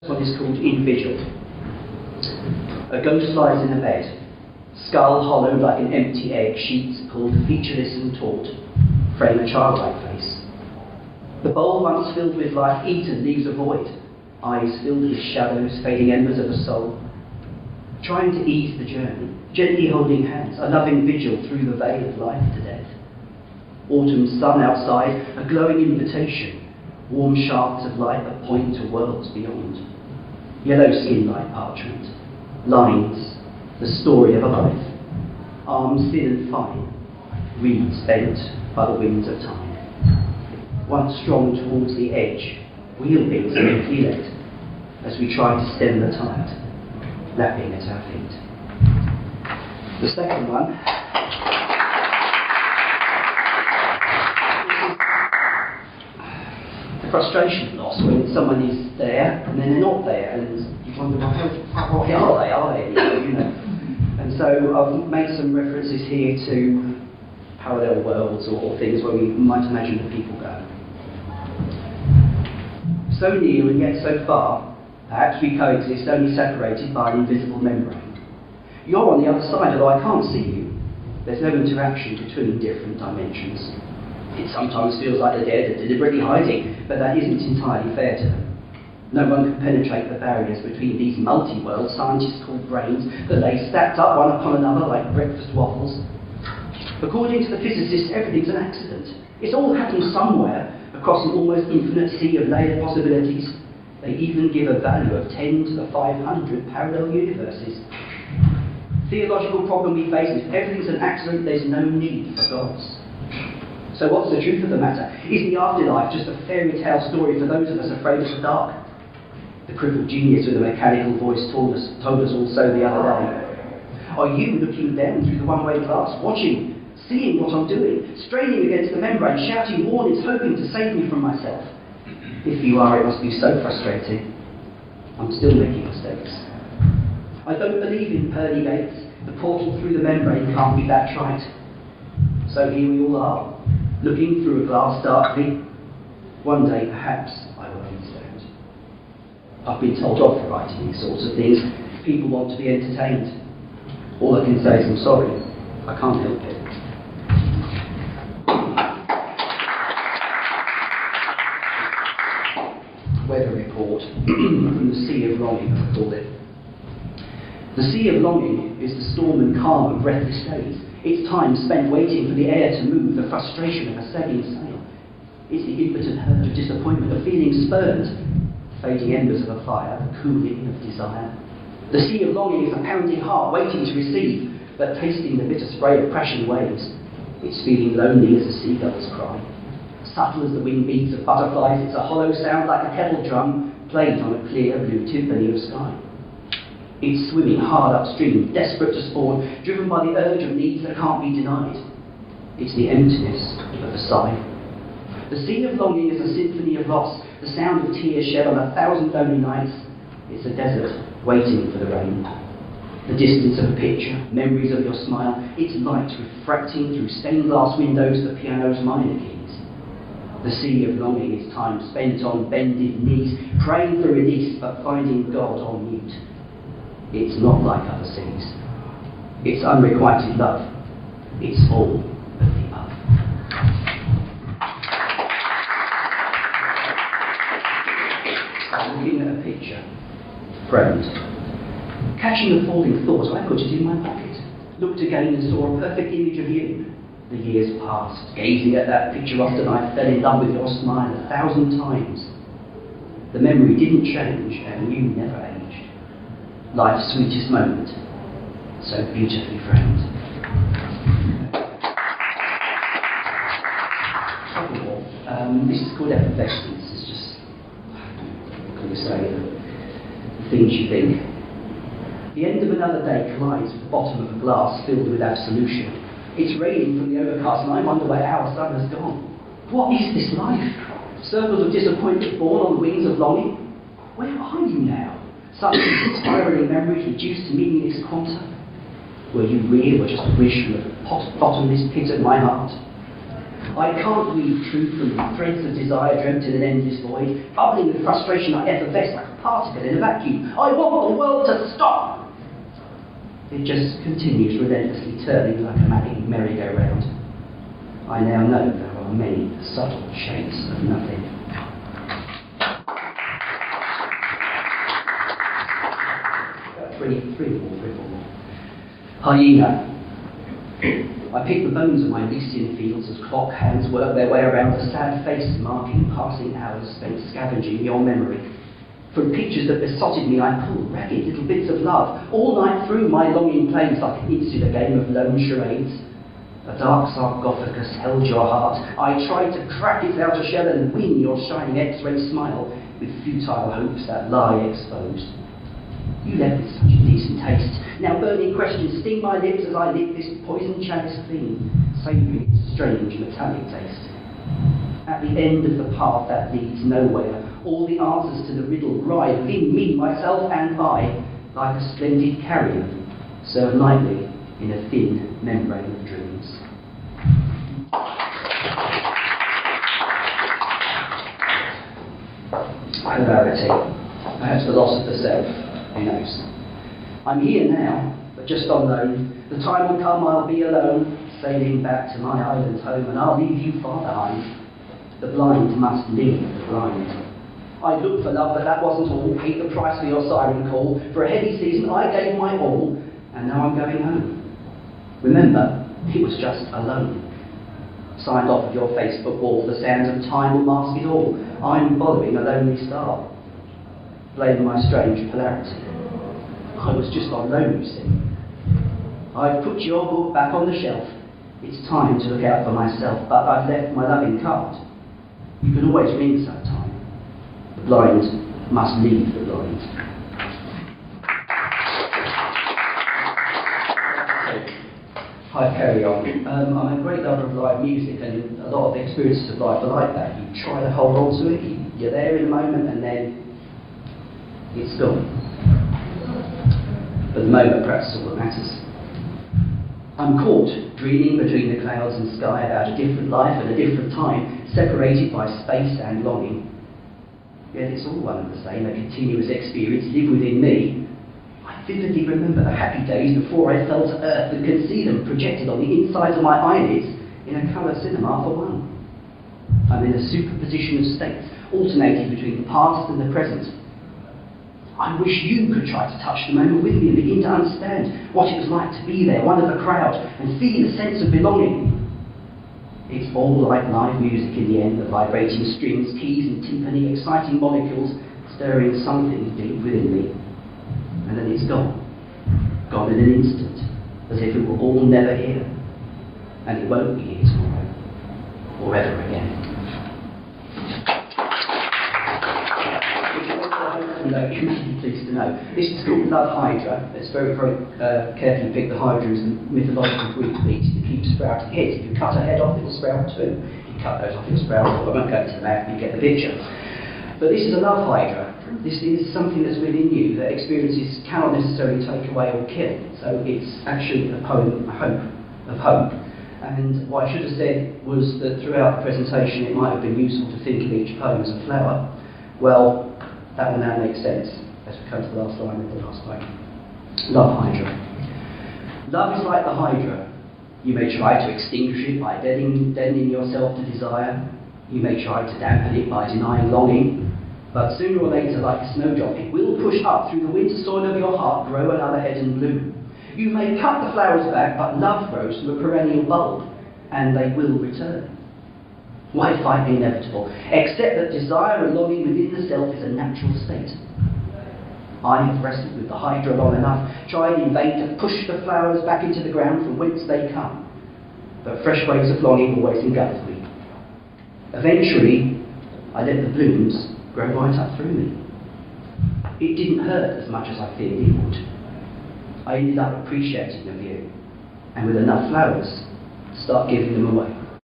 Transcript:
This one is called Individual. A ghost lies in a bed, skull hollowed like an empty egg, sheets pulled featureless and taut, frame a childlike face. The bowl once filled with life eaten leaves a void, eyes filled with shadows, fading embers of a soul. Trying to ease the journey, gently holding hands, a loving vigil through the veil of life to death. Autumn sun outside, a glowing invitation, warm shafts of light that point to worlds beyond. Yellow skin like parchment, lines, the story of a life. Arms thin and fine, reeds bent by the winds of time. Once strong towards the edge, wheel beats gently let, as we try to stem the tide, lapping at our feet. The second one the frustration loss when someone is there and then they're not there, and you wonder, well, how are they? You know. And so I've made some references here to parallel worlds or things where we might imagine that people go. So near and yet so far, perhaps we coexist only separated by an invisible membrane. You're on the other side, although I can't see you. There's no interaction between different dimensions. It sometimes feels like the dead are deliberately hiding, but that isn't entirely fair to them. No one can penetrate the barriers between these multi-worlds scientists call brains that lay stacked up one upon another like breakfast waffles. According to the physicists, everything's an accident. It's all happened somewhere across an almost infinite sea of layered possibilities. They even give a value of 10 to the 500 parallel universes. Theological problem we face is everything's an accident, there's no need for gods. So what's the truth of the matter? Is the afterlife just a fairy tale story for those of us afraid of the dark? The crippled genius with a mechanical voice told us also the other day. Are you looking down through the one-way glass, watching, seeing what I'm doing, straining against the membrane, shouting warnings, hoping to save me from myself? If you are, it must be so frustrating. I'm still making mistakes. I don't believe in pearly gates. The portal through the membrane can't be that trite. So here we all are, looking through a glass darkly. One day, perhaps, I will understand. I've been told off for writing these sorts of things. People want to be entertained. All I can say is I'm sorry. I can't help it. Weather report from the Sea of Longing, I call it. The Sea of Longing is the storm and calm of breathless days. It's time spent waiting for the air to move, the frustration of a sagging sail. It's the impotent hurt of disappointment, of feeling spurned, fading embers of a fire, the cooling of desire. The Sea of Longing is a pounding heart waiting to receive, but tasting the bitter spray of crashing waves. It's feeling lonely as the seagulls cry. Subtle as the wing beats of butterflies, it's a hollow sound like a kettle drum played on a clear blue timpani of sky. It's swimming hard upstream, desperate to spawn, driven by the urge of needs that can't be denied. It's the emptiness of a sigh. The Sea of Longing is a symphony of loss, the sound of tears shed on 1,000 lonely nights. It's a desert waiting for the rain. The distance of a picture, memories of your smile, it's light refracting through stained glass windows, the piano's minor keys. The Sea of Longing is time spent on bended knees, praying for release but finding God on mute. It's not like other seas. It's unrequited love. It's all of the above. I'm looking at a picture, framed. Catching a falling thought, I put it in my pocket. Looked again and saw a perfect image of you. The years passed. Gazing at that picture often I fell in love with your smile 1,000 times. The memory didn't change and you never aged. Life's sweetest moment, so beautifully framed. Couple more. This is called effervescence. It's just, what can you say, the things you think. The end of another day collides with the bottom of a glass filled with absolution. It's raining from the overcast and I wonder where our sun has gone. What is this life? Circles of disappointment born on the wings of longing? Where are you now? Such spiraling memories reduced to meaningless quanta. Were you real or just a wish from the bottomless pit of my heart? I can't weave truth from the threads of desire dreamt in an endless void, bubbling with frustration like effervesce like a particle in a vacuum. I want the world to stop! It just continues relentlessly turning like a magic merry-go-round. I now know there are many subtle shapes of nothing. Three more. Hyena. I pick the bones of my Elysian fields as clock hands work their way around a sad face marking passing hours spent scavenging your memory. From pictures that besotted me I pull ragged little bits of love. All night through my longing plays like an insular game of lone charades. A dark sarcophagus held your heart. I tried to crack its outer shell and win your shining X-ray smile with futile hopes that lie exposed. You left with such a decent taste. Now burning questions sting my lips as I lick this poison chalice clean, savouring its strange metallic taste. At the end of the path that leads nowhere, all the answers to the riddle ride within me, myself and I, like a splendid carrion, served nightly in a thin membrane of dreams. Hilarity, perhaps the loss of the self. Who knows? I'm here now, but just on loan. The time will come I'll be alone, sailing back to my island home, and I'll leave you far behind. The blind must leave the blind. I looked for love, but that wasn't all. Paid the price for your siren call. For a heady season I gave my all, and now I'm going home. Remember, it was just a loan. Signed off of your Facebook wall, the sands of time will mask it all. I'm following a lonely star. Blame my strange polarity. I was just on loan, you see. I've put your book back on the shelf. It's time to look out for myself, but I've left my loving card. You can always ring sometime. The blind must leave the blind. I carry on. I'm a great lover of live music, and a lot of the experiences of life are like that. You try to hold on to it, you're there in a moment, and then it's gone. But the moment perhaps is all that matters. I'm caught, dreaming between the clouds and sky about a different life and a different time, separated by space and longing. Yet it's all one and the same, a continuous experience live within me. I vividly remember the happy days before I fell to earth and could see them projected on the insides of my eyelids in a colour cinema for one. I'm in a superposition of states, alternating between the past and the present. I wish you could try to touch the moment with me and begin to understand what it was like to be there, one of the crowd, and feel a sense of belonging. It's all like live music in the end, the vibrating strings, keys and timpani, exciting molecules, stirring something deep within me. And then it's gone. Gone in an instant, as if it were all never here. And it won't be here tomorrow, or ever again. You must be pleased to know. This is called Love Hydra. It's very, very carefully picked. The Hydra is a mythological Greek beast that keeps sprouting heads. If you cut a head off, it will sprout too. If you cut those off, it will sprout too. I won't go into the math, you get the picture. But this is a love hydra. This is something that's within you that experiences cannot necessarily take away or kill. So it's actually a poem, of hope. And what I should have said was that throughout the presentation it might have been useful to think of each poem as a flower. Well, that will now make sense as we come to the last line of the last poem. Love hydra. Love is like the hydra. You may try to extinguish it by deadening yourself to desire. You may try to dampen it by denying longing. But sooner or later, like a snowdrop, it will push up through the winter soil of your heart, grow another head and bloom. You may cut the flowers back, but love grows from a perennial bulb, and they will return. Why fight the inevitable? Except that desire and longing within the self is a natural state. I have wrestled with the hydra long enough, tried in vain to push the flowers back into the ground from whence they come. But fresh waves of longing always engulf me. Eventually, I let the blooms grow right up through me. It didn't hurt as much as I feared it would. I ended up appreciating the view, and with enough flowers, start giving them away.